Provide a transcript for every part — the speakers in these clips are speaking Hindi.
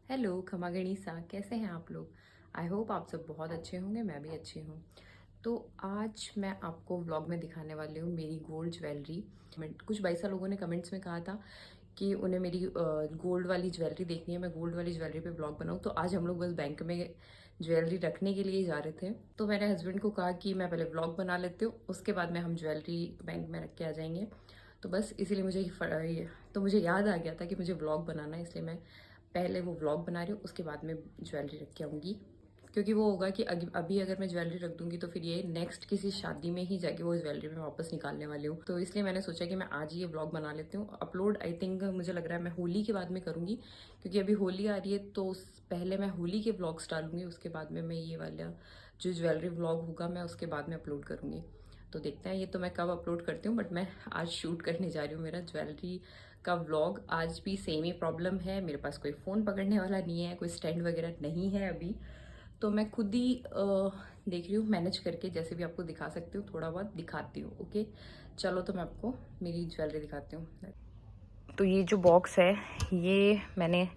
हेलो खमागणी सा, कैसे हैं आप लोग। आई होप आप सब बहुत अच्छे होंगे, मैं भी अच्छी हूँ। तो आज मैं आपको व्लॉग में दिखाने वाली हूँ मेरी गोल्ड ज्वेलरी। कुछ 22 लोगों ने कमेंट्स में कहा था कि उन्हें मेरी गोल्ड वाली ज्वेलरी देखनी है, मैं गोल्ड वाली ज्वेलरी पे व्लॉग बनाऊँ। तो आज हम लोग बस बैंक में ज्वेलरी रखने के लिए जा रहे थे, तो मैंने हस्बैंड को कहा कि मैं पहले व्लॉग बना लेती हूँ, उसके बाद में हम ज्वेलरी बैंक में रख के आ जाएंगे। तो बस इसीलिए मुझे याद आ गया था कि मुझे व्लॉग बनाना है, इसलिए मैं पहले वो व्लॉग बना रही हूँ, उसके बाद में ज्वेलरी रख के आऊँगी। क्योंकि वो होगा कि अभी अगर मैं ज्वेलरी रख दूंगी तो फिर ये नेक्स्ट किसी शादी में ही जाके वो ज्वेलरी मैं वापस निकालने वाली हूँ। तो इसलिए मैंने सोचा कि मैं आज ही ये व्लॉग बना लेती हूँ। अपलोड आई थिंक मुझे लग रहा है मैं होली के बाद में करूँगी, क्योंकि अभी होली आ रही है। तो पहले मैं होली के व्लॉग्स डालूंगी, उसके बाद में मैं ये वाला जो ज्वेलरी व्लॉग होगा मैं उसके बाद में अपलोड करूँगी। तो देखते हैं ये तो मैं कब अपलोड करती हूँ, बट मैं आज शूट करने जा रही हूँ मेरा ज्वेलरी का व्लॉग। आज भी सेम ही प्रॉब्लम है, मेरे पास कोई फ़ोन पकड़ने वाला नहीं है, कोई स्टैंड वगैरह नहीं है अभी। तो मैं खुद ही देख रही हूँ, मैनेज करके जैसे भी आपको दिखा सकती हूँ, थोड़ा बहुत दिखाती हूँ। ओके चलो, तो मैं आपको मेरी ज्वेलरी दिखाती हूँ। तो ये जो बॉक्स है ये मैंने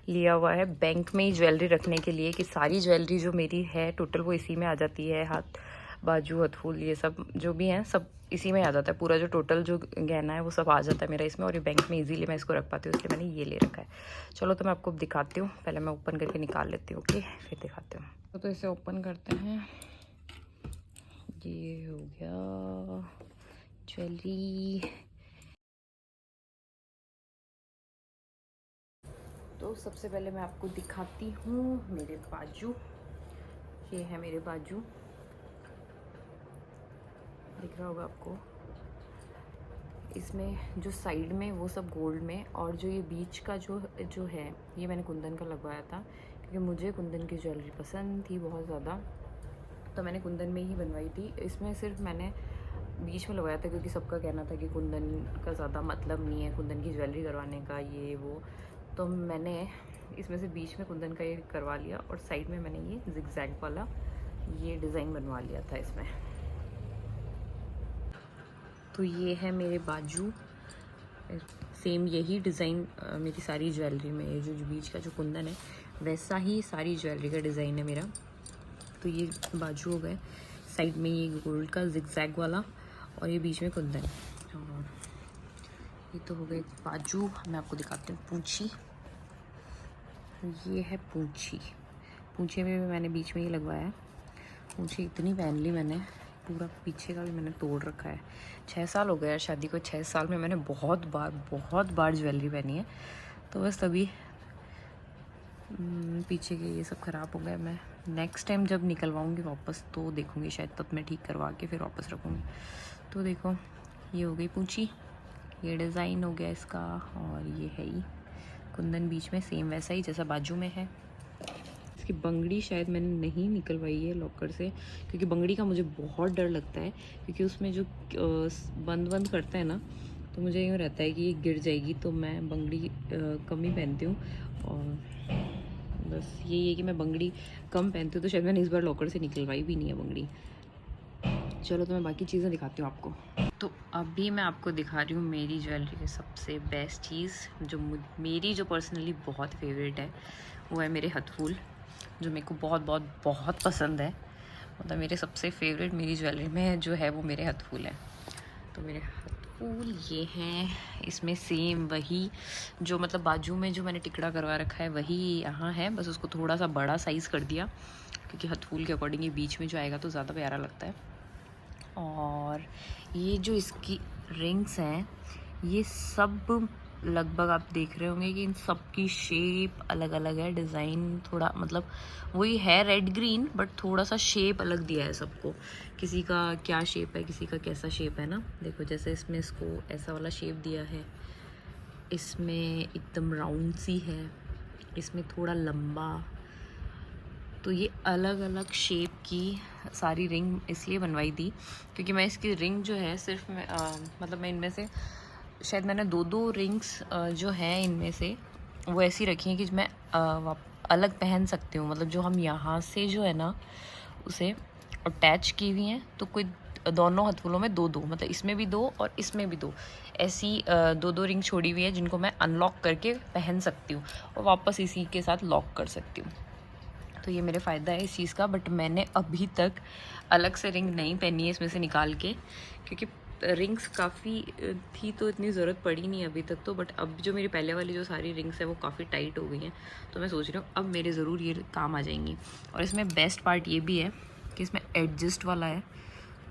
लिया हुआ है बैंक में ही ज्वेलरी रखने के लिए, कि सारी ज्वेलरी जो मेरी है टोटल वो इसी में आ जाती है। हाथ बाजू हथफूल ये सब जो भी हैं सब इसी में आ जाता है। पूरा जो टोटल जो गहना है वो सब आ जाता है मेरा इसमें, और ये बैंक में इजीली मैं इसको रख पाती हूँ, इसलिए मैंने ये ले रखा है। चलो तो मैं आपको दिखाती हूँ, पहले मैं ओपन करके निकाल लेती हूँ, ओके फिर दिखाती हूँ। तो इसे ओपन करते हैं। ये हो गया ज्वेलरी। तो सबसे पहले मैं आपको दिखाती हूँ मेरे बाजू। ये है मेरे बाजू, दिख रहा होगा आपको। इसमें जो साइड में वो सब गोल्ड में, और जो ये बीच का जो है ये मैंने कुंदन का लगवाया था, क्योंकि मुझे कुंदन की ज्वेलरी पसंद थी बहुत ज़्यादा, तो मैंने कुंदन में ही बनवाई थी। इसमें सिर्फ मैंने बीच में लगवाया था क्योंकि सबका कहना था कि कुंदन का ज़्यादा मतलब नहीं है कुंदन की ज्वेलरी करवाने का, ये वो। तो मैंने इसमें से बीच में कुंदन का ये करवा लिया, और साइड में मैंने ये जिगजैग वाला ये डिज़ाइन बनवा लिया था इसमें। तो ये है मेरे बाजू, सेम यही डिज़ाइन मेरी सारी ज्वेलरी में, ये जो बीच का जो कुंदन है वैसा ही सारी ज्वेलरी का डिज़ाइन है मेरा। तो ये बाजू हो गए, साइड में ये गोल्ड का जिगजैग वाला, और ये बीच में कुंदन। और ये तो हो गए बाजू। मैं आपको दिखाती हूँ पूंछी। ये है पूंछी। पूंछे में भी मैंने बीच में ही लगवाया है। पूंछी इतनी पहन ली मैंने, पूरा पीछे का भी मैंने तोड़ रखा है। 6 साल हो गया यार शादी को, 6 साल में मैंने बहुत बार ज्वेलरी पहनी है। तो बस तभी पीछे के ये सब ख़राब हो गए। मैं नेक्स्ट टाइम जब निकलवाऊँगी वापस तो देखूँगी, शायद तब मैं ठीक करवा के फिर वापस रखूँगी। तो देखो ये हो गई पूंछी, ये डिज़ाइन हो गया इसका, और ये है ही कुंदन बीच में सेम वैसा ही जैसा बाजू में है। इसकी बंगड़ी शायद मैंने नहीं निकलवाई है लॉकर से, क्योंकि बंगड़ी का मुझे बहुत डर लगता है, क्योंकि उसमें जो बंद करता है ना, तो मुझे यूँ रहता है कि ये गिर जाएगी, तो मैं बंगड़ी कम ही पहनती हूँ। और बस यही है कि मैं बंगड़ी कम पहनती हूँ, तो शायद मैंने इस बार लॉकर से निकलवाई भी नहीं है बंगड़ी। चलो तो मैं बाकी चीज़ें दिखाती हूँ आपको। तो अभी मैं आपको दिखा रही हूँ मेरी ज्वेलरी की सबसे बेस्ट चीज़, जो मेरी जो पर्सनली बहुत फेवरेट है, वो है मेरे हथफूल, जो मेरे को बहुत पसंद है। मतलब मेरे सबसे फेवरेट मेरी ज्वेलरी में जो है वो मेरे हथफूल हैं। तो मेरे हथफूल ये हैं, इसमें सेम वही जो मतलब बाजू में जो मैंने टिकड़ा करवा रखा है वही यहाँ है, बस उसको थोड़ा सा बड़ा साइज़ कर दिया, क्योंकि हथफूल के अकॉर्डिंग ये बीच में जो आएगा तो ज़्यादा प्यारा लगता है। और ये जो इसकी रिंग्स हैं ये सब लगभग आप देख रहे होंगे कि इन सब की शेप अलग अलग है, डिज़ाइन थोड़ा मतलब वही है रेड ग्रीन, बट थोड़ा सा शेप अलग दिया है सबको। किसी का क्या शेप है, किसी का कैसा शेप है ना। देखो जैसे इसमें इसको ऐसा वाला शेप दिया है, इसमें एकदम राउंड सी है, इसमें थोड़ा लंबा। तो ये अलग अलग शेप की सारी रिंग इसलिए बनवाई थी क्योंकि मैं इसकी रिंग जो है सिर्फ मतलब मैं इनमें से शायद मैंने दो रिंग्स जो हैं इनमें से वो ऐसी रखी हैं कि मैं अलग पहन सकती हूँ। मतलब जो हम यहाँ से जो है ना उसे अटैच की हुई हैं, तो कोई दोनों हाथ फूलों में 2-2, मतलब इसमें भी 2 और इसमें भी 2, ऐसी 2-2 रिंग छोड़ी हुई है जिनको मैं अनलॉक करके पहन सकती हूँ और वापस इसी के साथ लॉक कर सकती हूँ। तो ये मेरे फ़ायदा है इस चीज़ का। बट मैंने अभी तक अलग से रिंग नहीं पहनी है इसमें से निकाल के, क्योंकि रिंग्स काफ़ी थी तो इतनी ज़रूरत पड़ी नहीं अभी तक तो। बट अब जो मेरी पहले वाली जो सारी रिंग्स है वो काफ़ी टाइट हो गई हैं, तो मैं सोच रही हूँ अब मेरे ज़रूर ये काम आ जाएंगी। और इसमें बेस्ट पार्ट ये भी है कि इसमें एडजस्ट वाला है,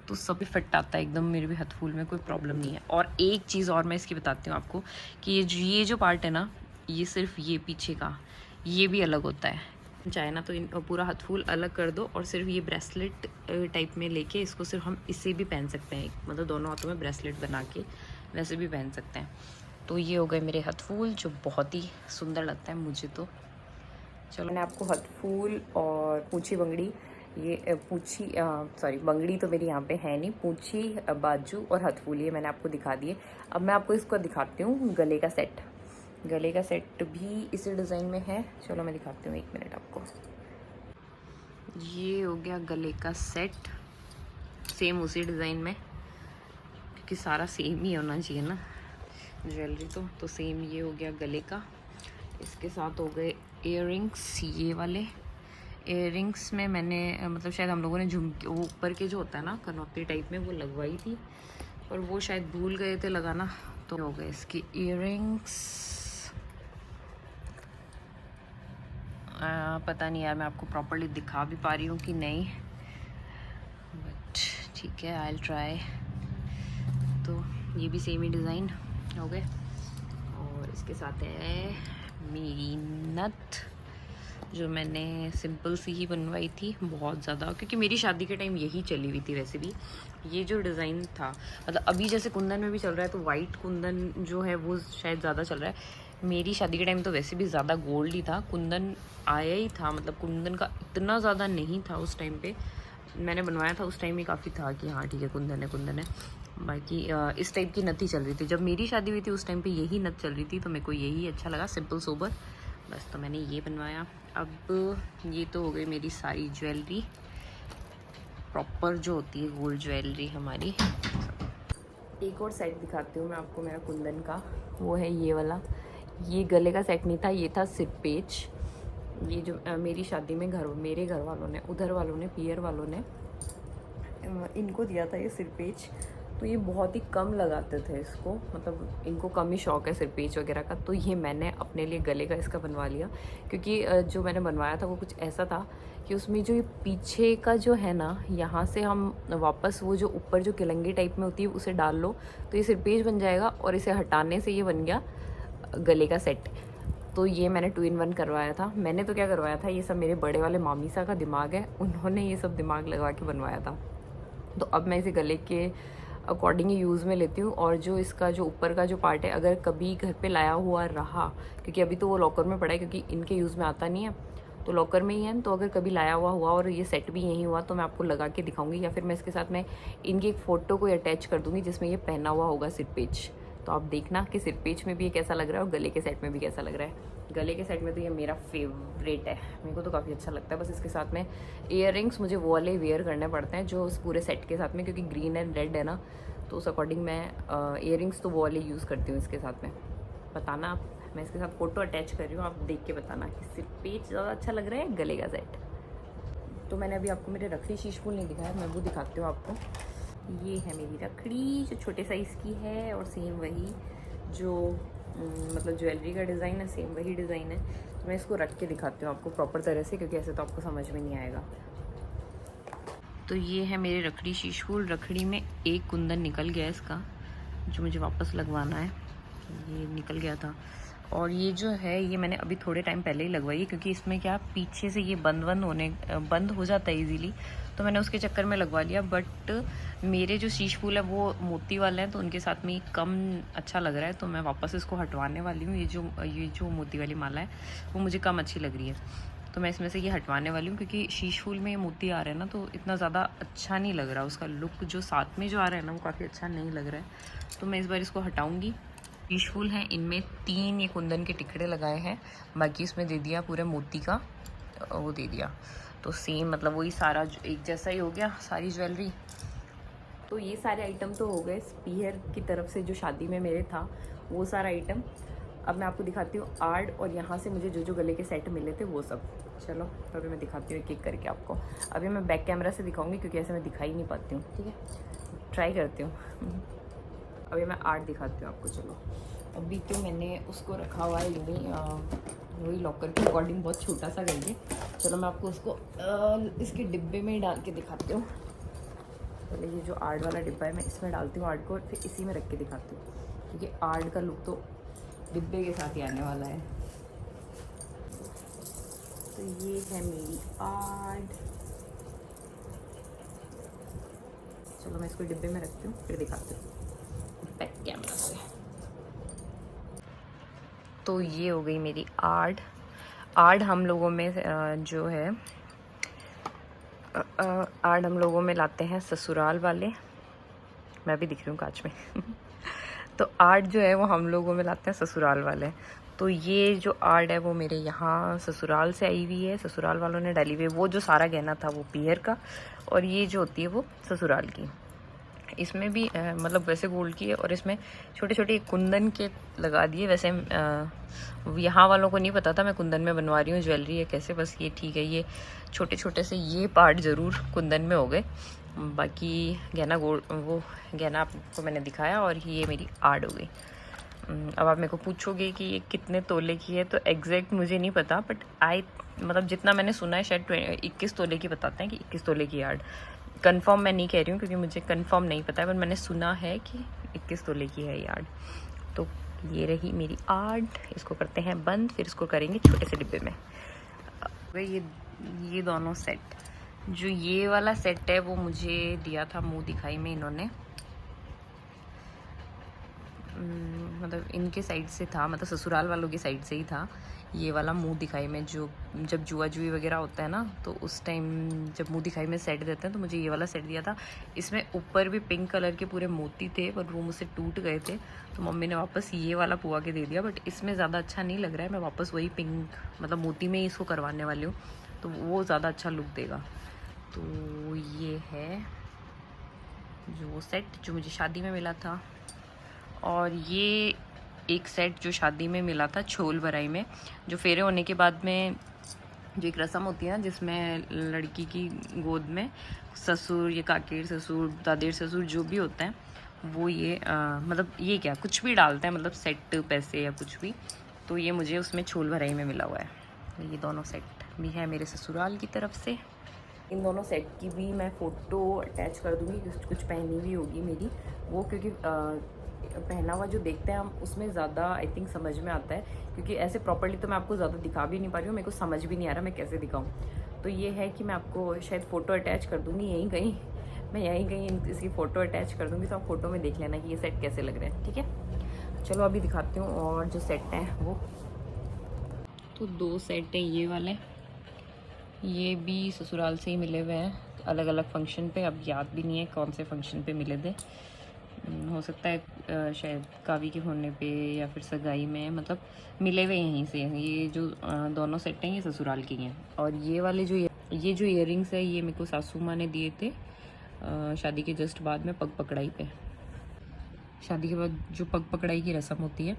तो सब फिट आता है एकदम, मेरे भी हाथ फूल में कोई प्रॉब्लम नहीं है। और एक चीज़ और मैं इसकी बताती हूँ आपको कि ये जो पार्ट है ना, ये सिर्फ ये पीछे का ये भी अलग होता है। चाहे ना तो पूरा हाथ फूल अलग कर दो और सिर्फ ये ब्रेसलेट टाइप में लेके इसको सिर्फ हम इसे भी पहन सकते हैं, मतलब दोनों हाथों में ब्रेसलेट बना के वैसे भी पहन सकते हैं। तो ये हो गए मेरे हाथ फूल जो बहुत ही सुंदर लगता है मुझे तो। चलो मैंने आपको हाथ फूल और पूंछी बंगड़ी, ये पूंछी सॉरी बंगड़ी तो मेरी यहाँ पे है नहीं, पूंछी बाजू और हाथ फूल ये मैंने आपको दिखा दिए। अब मैं आपको इसको दिखाती हूँ गले का सेट। गले का सेट भी इसी डिज़ाइन में है, चलो मैं दिखाती हूँ, 1 मिनट आपको। ये हो गया गले का सेट, सेम उसी डिज़ाइन में, क्योंकि सारा सेम ही होना चाहिए ना ज्वेलरी तो सेम ये हो गया गले का। इसके साथ हो गए इयररिंग्स, ये वाले इयररिंग्स में मैंने मतलब शायद हम लोगों ने झुमके वो ऊपर के जो होता है ना कनौती टाइप में वो लगवाई थी, और वो शायद भूल गए थे लगाना, तो हो गए इसकी इयररिंग्स। पता नहीं यार मैं आपको प्रॉपर्ली दिखा भी पा रही हूँ कि नहीं, बट ठीक है, आई विल ट्राई। तो ये भी सेम ही डिज़ाइन हो गए, और इसके साथ है मेरी नथ जो मैंने सिंपल सी ही बनवाई थी बहुत ज़्यादा, क्योंकि मेरी शादी के टाइम यही चली हुई थी। वैसे भी ये जो डिज़ाइन था, मतलब अभी जैसे कुंदन में भी चल रहा है तो वाइट कुंदन जो है वो शायद ज़्यादा चल रहा है। मेरी शादी के टाइम तो वैसे भी ज़्यादा गोल्ड ही था, कुंदन आया ही था, मतलब कुंदन का इतना ज़्यादा नहीं था उस टाइम पे। मैंने बनवाया था उस टाइम ही काफ़ी था कि हाँ ठीक है कुंदन है कुंदन है। बाकी इस टाइप की नथ ही चल रही थी जब मेरी शादी हुई थी, उस टाइम पे यही नथ चल रही थी, तो मेरे को यही अच्छा लगा, सिंपल सोबर बस, तो मैंने ये बनवाया। अब ये तो हो गई मेरी सारी ज्वेलरी प्रॉपर जो होती है गोल्ड ज्वेलरी हमारी। एक और सेट दिखाती हूँ मैं आपको मेरा कुंदन का, वो है ये वाला। ये गले का सेट नहीं था, ये था सिरपेच। ये जो मेरी शादी में मेरे घर वालों ने, उधर वालों ने, पियर वालों ने इनको दिया था ये सिरपेच। तो ये बहुत ही कम लगाते थे इसको, मतलब इनको कम ही शौक है सिरपेच वगैरह का, तो ये मैंने अपने लिए गले का इसका बनवा लिया। क्योंकि जो मैंने बनवाया था वो कुछ ऐसा था कि उसमें जो ये पीछे का जो है ना, यहाँ से हम वापस वो जो ऊपर जो किलंगी टाइप में होती है उसे डाल लो तो ये सिरपेच बन जाएगा, और इसे हटाने से ये बन गया गले का सेट। तो ये मैंने 2 in 1 करवाया था। मैंने तो क्या करवाया था, ये सब मेरे बड़े वाले मामीसा का दिमाग है, उन्होंने ये सब दिमाग लगा के बनवाया था। तो अब मैं इसे गले के अकॉर्डिंग ही यूज़ में लेती हूँ। और जो इसका जो ऊपर का जो पार्ट है, अगर कभी घर पे लाया हुआ रहा, क्योंकि अभी तो वो लॉकर में पड़ा है क्योंकि इनके यूज़ में आता नहीं है, तो लॉकर में ही है, तो अगर कभी लाया हुआ और ये सेट भी यहीं हुआ तो मैं आपको लगा के दिखाऊंगी, या फिर मैं इसके साथ में इनकी एक फ़ोटो को अटैच कर दूँगी जिसमें ये पहना हुआ होगा सिरपेच। तो आप देखना कि सिरपेच में भी ये कैसा लग रहा है और गले के सेट में भी कैसा लग रहा है। गले के सेट में तो ये मेरा फेवरेट है, मेरे को तो काफ़ी अच्छा लगता है। बस इसके साथ में इयररिंग्स मुझे वो वाले वेयर करने पड़ते हैं जो उस पूरे सेट के साथ में, क्योंकि ग्रीन एंड रेड है ना, तो उस अकॉर्डिंग मैं इयररिंग्स तो वो वाले यूज़ करती हूँ इसके साथ में। बताना आप, मैं इसके साथ फ़ोटो अटैच कर रही हूँ, आप देख के बताना कि सिरपेच ज़्यादा अच्छा लग रहा है गले का सेट। तो मैंने अभी आपको मेरे रखड़ी शीश फूल नहीं दिखाया, मैं वो दिखाती हूँ आपको। ये है मेरी रखड़ी जो छोटे साइज़ की है, और सेम वही जो मतलब ज्वेलरी का डिज़ाइन है, सेम वही डिज़ाइन है। तो मैं इसको रख के दिखाती हूँ आपको प्रॉपर तरह से, क्योंकि ऐसे तो आपको समझ में नहीं आएगा। तो ये है मेरे रखड़ी शीश फूल। रखड़ी में एक कुंदन निकल गया इसका, जो मुझे वापस लगवाना है, ये निकल गया था। और ये जो है ये मैंने अभी थोड़े टाइम पहले ही लगवाई है, क्योंकि इसमें क्या पीछे से ये बंद हो जाता है इजीली, तो मैंने उसके चक्कर में लगवा लिया। बट मेरे जो शीश फूल है वो मोती वाले हैं, तो उनके साथ में कम अच्छा लग रहा है, तो मैं वापस इसको हटवाने वाली हूँ। ये जो मोती वाली माला है वो मुझे कम अच्छी लग रही है, तो मैं इसमें से ये हटवाने वाली हूँ, क्योंकि शीश फूल में ये मोती आ रहे हैं ना, तो इतना ज़्यादा अच्छा नहीं लग रहा, उसका लुक जो साथ में जो आ रहा है ना वो काफ़ी अच्छा नहीं लग रहा है। तो मैं इस बार इसको हटाऊँगी। शीश फूल हैं, इनमें 3 ये कुंदन के टिकड़े लगाए हैं, बाकी इसमें दे दिया पूरे मोती का वो दे दिया। तो सेम मतलब वही सारा एक जैसा ही हो गया सारी ज्वेलरी। तो ये सारे आइटम तो हो गए पीहर की तरफ से, जो शादी में मेरे था वो सारा आइटम। अब मैं आपको दिखाती हूँ आर्ट, और यहाँ से मुझे जो जो गले के सेट मिले थे वो सब। चलो तो अभी मैं दिखाती हूँ एक एक करके आपको। अभी मैं बैक कैमरा से दिखाऊंगी क्योंकि ऐसे मैं दिखा ही नहीं पाती हूँ, ठीक है, ट्राई करती हूँ। अभी मैं आर्ट दिखाती हूँ आपको। चलो अभी तो मैंने उसको रखा हुआ है वही लॉकर के अकॉर्डिंग, बहुत छोटा सा करके। चलो मैं आपको उसको इसके डिब्बे में ही डाल के दिखाती हूँ। पहले ये जो आर्ट वाला डिब्बा है मैं इसमें डालती हूँ आर्ट को, फिर इसी में रख के दिखाती हूँ, क्योंकि आर्ट का लुक तो डिब्बे के साथ ही आने वाला है। तो ये है मेरी आर्ट। चलो मैं इसको डिब्बे में रखती हूँ, फिर दिखाती हूँ बैक कैमरा से। तो ये हो गई मेरी आर्ट। आर्ट हम लोगों में जो है आर्ट हम लोगों में लाते हैं ससुराल वाले। मैं भी दिख रही हूँ कांच में। तो आर्ट जो है वो हम लोगों में लाते हैं ससुराल वाले। तो ये जो आर्ट है वो मेरे यहाँ ससुराल से आई हुई है, ससुराल वालों ने डाली हुई है। वो जो सारा गहना था वो पीहर का, और ये जो होती है वो ससुराल की। इसमें भी मतलब वैसे गोल्ड की है, और इसमें छोटे छोटे कुंदन के लगा दिए। वैसे यहाँ वालों को नहीं पता था मैं कुंदन में बनवा रही हूँ ज्वेलरी है कैसे, बस ये ठीक है, ये छोटे छोटे से ये पार्ट ज़रूर कुंदन में हो गए, बाकी गहना गोल्ड वो गहना आपको मैंने दिखाया। और ये मेरी आर्ट हो गई। अब आप मेरे को पूछोगे कि ये कितने तोले की है, तो एग्जैक्ट मुझे नहीं पता, बट मतलब जितना मैंने सुना है शायद 21 तोले की बताते हैं कि 21 तोले की आर्ट। कंफर्म मैं नहीं कह रही हूँ क्योंकि मुझे कंफर्म नहीं पता है, पर मैंने सुना है कि 21 तोले की है ये आर्ट। तो ये रही मेरी आर्ट। इसको करते हैं बंद, फिर इसको करेंगे छोटे से डिब्बे में। ये दोनों सेट, जो ये वाला सेट है वो मुझे दिया था मुंह दिखाई में इन्होंने, मतलब इनके साइड से था, मतलब ससुराल वालों की साइड से ही था ये वाला मुंह दिखाई में। जो जब जुआ जुई वगैरह होता है ना, तो उस टाइम जब मुंह दिखाई में सेट देते हैं तो मुझे ये वाला सेट दिया था। इसमें ऊपर भी पिंक कलर के पूरे मोती थे, पर वो मुझसे टूट गए थे, तो मम्मी ने वापस ये वाला पुआ के दे दिया। बट इसमें ज़्यादा अच्छा नहीं लग रहा है, मैं वापस वही पिंक मतलब मोती में ही इसको करवाने वाली हूँ, तो वो ज़्यादा अच्छा लुक देगा। तो ये है जो सेट जो मुझे शादी में मिला था। और ये एक सेट जो शादी में मिला था छोल भराई में, जो फेरे होने के बाद में जो एक रस्म होती है ना, जिसमें लड़की की गोद में ससुर या काकेर ससुर दादेर ससुर जो भी होता है वो ये मतलब ये क्या कुछ भी डालते हैं, मतलब सेट पैसे या कुछ भी। तो ये मुझे उसमें छोल भराई में मिला हुआ है। तो ये दोनों सेट भी है मेरे ससुराल की तरफ से। इन दोनों सेट की भी मैं फ़ोटो अटैच कर दूँगी, कुछ पहनी हुई होगी मेरी वो, क्योंकि पहना हुआ जो देखते हैं हम उसमें ज़्यादा आई थिंक समझ में आता है, क्योंकि ऐसे प्रॉपर्ली तो मैं आपको ज़्यादा दिखा भी नहीं पा रही हूँ, मेरे को समझ भी नहीं आ रहा मैं कैसे दिखाऊँ। तो ये है कि मैं आपको शायद फ़ोटो अटैच कर दूँगी यहीं कहीं, मैं यहीं कहीं इसकी फ़ोटो अटैच कर दूँगी, तो आप फ़ोटो में देख लेना कि ये सेट कैसे लग रहे हैं, ठीक है। चलो अभी दिखाती हूँ और जो सेट हैं वो। तो 2 सेट हैं ये वाले, ये भी ससुराल से ही मिले हुए हैं अलग अलग फंक्शन पे। अब याद भी नहीं है कौन से फंक्शन पे मिले थे, हो सकता है शायद कावी के होने पे या फिर सगाई में, मतलब मिले हुए यहीं से। ये जो दोनों सेट हैं ये ससुराल के हैं। और ये वाले जो ये जो इयररिंग्स है ये मेरे को सासू माँ ने दिए थे शादी के जस्ट बाद में, पग पकड़ाई पे। शादी के बाद जो पग पकड़ाई की रस्म होती है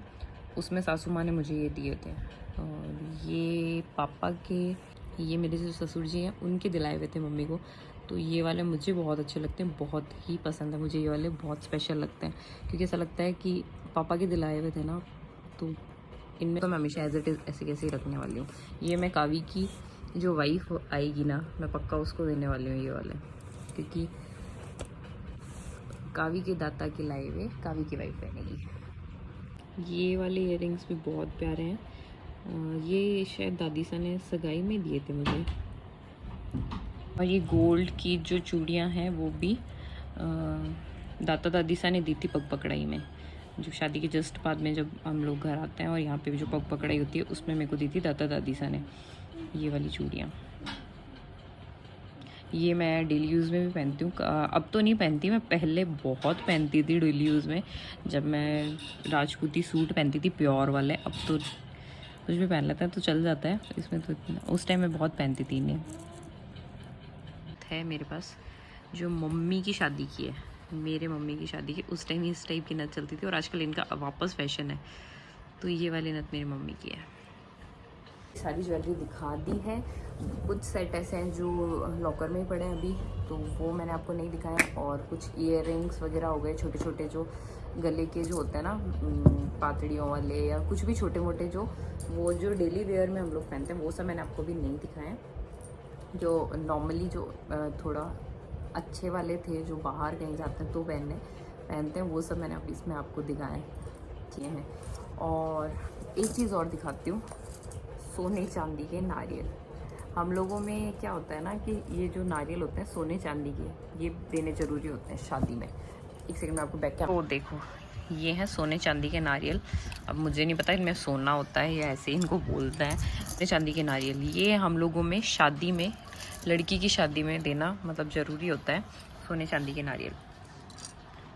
उसमें सासू माँ ने मुझे ये दिए थे। और ये पापा के, ये मेरे जो ससुर जी हैं उनके दिलाए हुए थे मम्मी को। तो ये वाले मुझे बहुत अच्छे लगते हैं, बहुत ही पसंद है मुझे, ये वाले बहुत स्पेशल लगते हैं, क्योंकि ऐसा लगता है कि पापा के दिलाए हुए थे ना, तो इनमें तो मैं हमेशा एज इट इज़ ऐसे कैसे ही रखने वाली हूँ। ये मैं कावी की जो वाइफ आएगी ना, मैं पक्का उसको देने वाली हूँ ये वाले, क्योंकि कावी के दाता के लाए हुए कावी की वाइफ पहनेगी। ये वाले इयररिंग्स भी बहुत प्यारे हैं, ये शायद दादी सा ने सगाई में दिए थे मुझे। और ये गोल्ड की जो चूड़ियाँ हैं वो भी दाता दादी सा ने दी थी पग पकड़ाई में, जो शादी के जस्ट बाद में जब हम लोग घर आते हैं और यहाँ पे भी जो पग पकड़ाई होती है उसमें मेरे को दी थी दाता दादी सा ने ये वाली चूड़ियाँ। ये मैं डेली यूज़ में भी पहनती हूँ, अब तो नहीं पहनती, मैं पहले बहुत पहनती थी डेली यूज़ में, जब मैं राजपूती सूट पहनती थी प्योर वाले। अब तो कुछ भी पहन लेता है तो चल जाता है इसमें, तो उस टाइम मैं बहुत पहनती थी इन्हें। है मेरे पास जो मम्मी की शादी की है, मेरे मम्मी की शादी की उस टाइम इस टाइप की नथ चलती थी और आजकल इनका वापस फैशन है। तो ये वाली नथ मेरी मम्मी की है। सारी ज्वेलरी दिखा दी है। कुछ सेट ऐसे हैं जो लॉकर में ही पड़े हैं अभी, तो वो मैंने आपको नहीं दिखाया। और कुछ ईयररिंग्स वगैरह हो गए छोटे छोटे, जो गले के जो होते हैं ना पातड़ियों वाले, या कुछ भी छोटे मोटे जो वो जो डेली वेयर में हम लोग पहनते हैं, वो सब मैंने आपको भी नहीं दिखाया। जो नॉर्मली जो थोड़ा अच्छे वाले थे, जो बाहर कहीं जाते हैं तो पहनते हैं, वो सब मैंने अभी इसमें आपको दिखाए किए हैं। और एक चीज़ और दिखाती हूँ, सोने चांदी के नारियल। हम लोगों में क्या होता है ना कि ये जो नारियल होते हैं सोने चांदी के, ये देने ज़रूरी होते हैं शादी में। एक सेकंड में आपको बैक कैमरा, वो देखो ये है सोने चांदी के नारियल। अब मुझे नहीं पता इनमें सोना होता है या ऐसे इनको बोलता है। सोने चांदी के नारियल ये हम लोगों में शादी में, लड़की की शादी में देना मतलब ज़रूरी होता है, सोने चांदी के नारियल।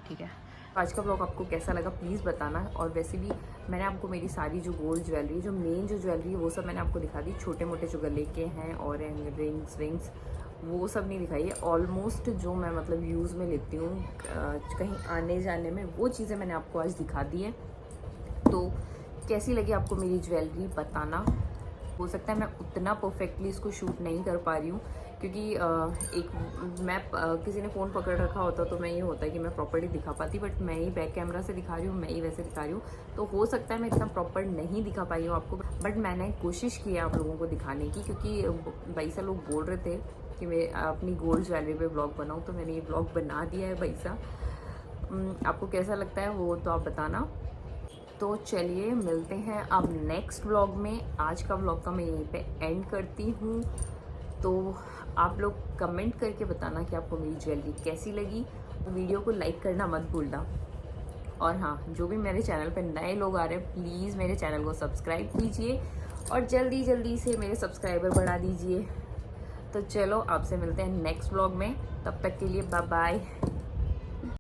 ठीक है, आज का ब्लॉग आपको कैसा लगा प्लीज़ बताना। और वैसे भी मैंने आपको मेरी सारी जो गोल्ड ज्वेलरी, जो मेन जो ज्वेलरी है वो सब मैंने आपको दिखा दी। छोटे मोटे जो गले के हैं और रिंग्स वो सब नहीं दिखाई है। ऑलमोस्ट जो मैं मतलब यूज़ में लेती हूँ कहीं आने जाने में, वो चीज़ें मैंने आपको आज दिखा दी है। तो कैसी लगी आपको मेरी ज्वेलरी बताना। हो सकता है मैं उतना परफेक्टली इसको शूट नहीं कर पा रही हूँ, क्योंकि किसी ने फ़ोन पकड़ रखा होता तो मैं ये होता है कि मैं प्रॉपर्ली दिखा पाती, बट मैं ही बैक कैमरा से दिखा रही हूँ, मैं ही वैसे दिखा रही हूँ, तो हो सकता है मैं इतना प्रॉपर नहीं दिखा पाई हूँ आपको। बट मैंने कोशिश की है आप लोगों को दिखाने की, क्योंकि भाईसा लोग बोल रहे थे कि मैं अपनी गोल्ड ज्वेलरी पे ब्लॉग बनाऊँ, तो मैंने ये ब्लॉग बना दिया है भाईसा। आपको कैसा लगता है वो तो आप बताना। तो चलिए मिलते हैं अब नेक्स्ट व्लॉग में। आज का व्लॉग का मैं यहीं पे एंड करती हूँ। तो आप लोग कमेंट करके बताना कि आपको मेरी ज्वेलरी कैसी लगी। वीडियो को लाइक करना मत भूलना। और हाँ, जो भी मेरे चैनल पे नए लोग आ रहे हैं प्लीज़ मेरे चैनल को सब्सक्राइब कीजिए और जल्दी जल्दी से मेरे सब्सक्राइबर बढ़ा दीजिए। तो चलो आपसे मिलते हैं नेक्स्ट व्लॉग में, तब तक के लिए बाय बाय।